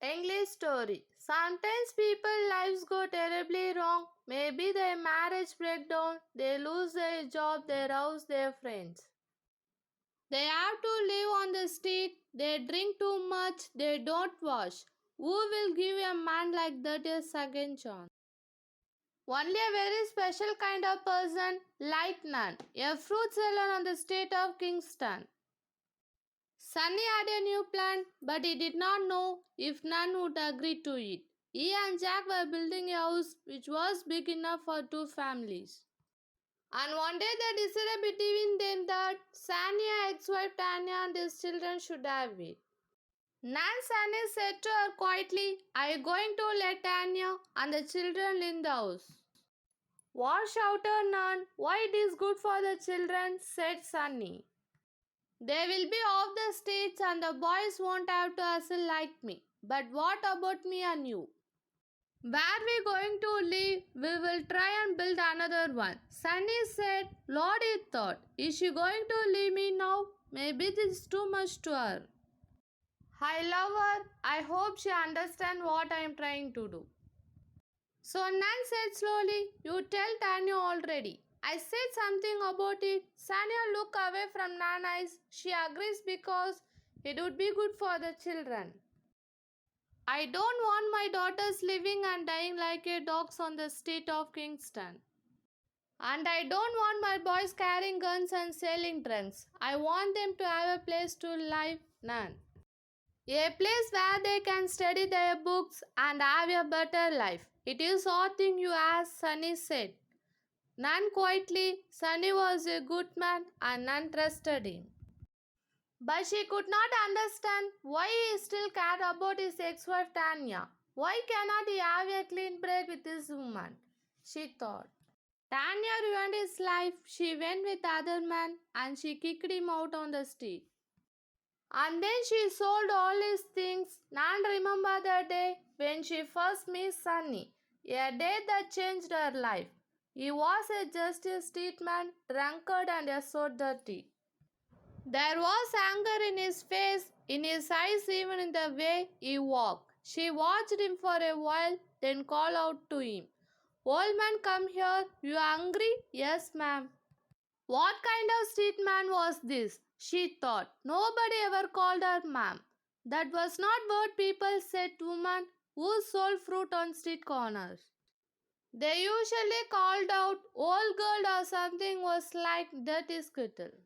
English story. Sometimes people's lives go terribly wrong. Maybe their marriage breaks down, they lose their job, their house, their friends. They have to live on the street, they drink too much, they don't wash. Who will give a man like that a second chance? Only a very special kind of person like Nan, a fruit seller on the street of Kingston. Sunny had a new plan, but he did not know if none would agree to it. He and Jack were building a house which was big enough for two families. And one day they decided between them that Sanya, ex-wife Tanya, and his children should have it. Nan Sunny said to her quietly, "Are you going to let Tanya and the children in the house?" "What?" shouted Nan. "Why, it is good for the children," said Sunny. "They will be off the streets and the boys won't have to hustle like me. But what about me and you? Where we going to live? We will try and build another one." Sunny said. "Lord," he thought, "is she going to leave me now? Maybe this is too much to her. I love her. I hope she understands what I am trying to do." So Nan said slowly, "You tell Tanya already. I said something about it." Sanya looked away from Nan's eyes. She agrees because it would be good for the children. "I don't want my daughters living and dying like a dogs on the street of Kingston. And I don't want my boys carrying guns and selling drugs. I want them to have a place to live, Nan. A place where they can study their books and have a better life." "It is odd thing you ask," Sunny said. Nan quietly. Sunny was a good man and Nan trusted him. But she could not understand why he still cared about his ex-wife Tanya. Why cannot he have a clean break with this woman? She thought. Tanya ruined his life. She went with other man and she kicked him out on the street. And then she sold all his things. Nan remembered the day when she first met Sunny, a day that changed her life. He was just a street man, drunkard and so dirty. There was anger in his face, in his eyes, even in the way he walked. She watched him for a while, then called out to him, "Old man, come here. You hungry?" "Yes, ma'am." What kind of street man was this? She thought. Nobody ever called her ma'am. That was not what people said to women who sold fruit on street corners. They usually called out old girl or something was like dirty skittle.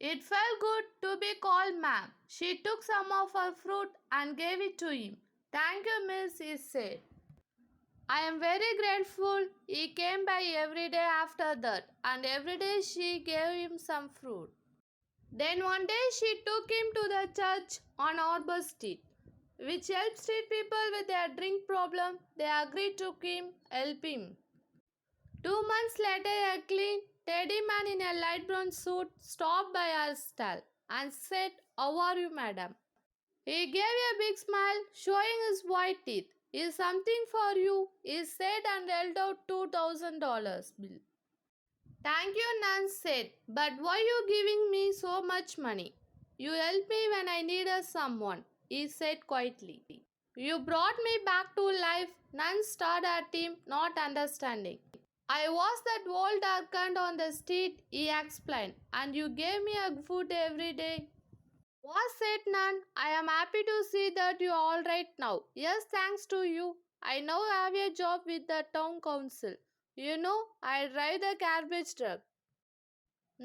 It felt good to be called ma'am. She took some of her fruit and gave it to him. "Thank you, miss," he said. "I am very grateful." He came by every day after that, and every day she gave him some fruit. Then one day she took him to the church on Arbor Street, which helps street people with their drink problem. They agreed to help him. 2 months later, a clean, teddy man in a light brown suit stopped by our stall and said, "How are you, madam?" He gave a big smile, showing his white teeth. "Is something for you," he said and held out $2,000 bill. "Thank you," Nan said, "but why are you giving me so much money?" "You helped me when I needed someone," he said quietly. "You brought me back to life." Nan stared at him, not understanding. "I was that old darkened on the street," he explained, "and you gave me a food every day." "Was," said Nan. "I am happy to see that you are all right now." "Yes, thanks to you. I now have a job with the town council. You know, I drive the garbage truck."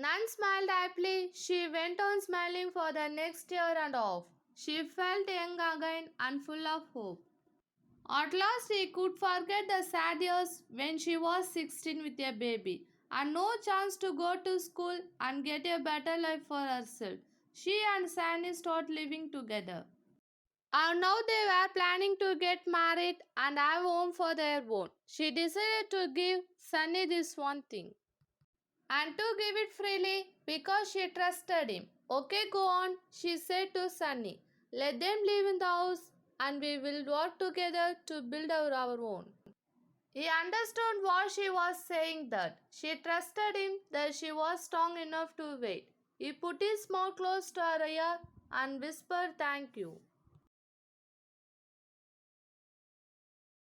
Nan smiled happily. She went on smiling for the next year and a half. She felt young again and full of hope. At last he could forget the sad years when she was 16 with a baby and no chance to go to school and get a better life for herself. She and Sandy started living together. And now they were planning to get married and have a home for their own. She decided to give Sunny this one thing and to give it freely because she trusted him. "Okay, go on," she said to Sunny. "Let them live in the house and we will work together to build our own." He understood what she was saying, that she trusted him, that she was strong enough to wait. He put his mouth close to her ear and whispered, "Thank you."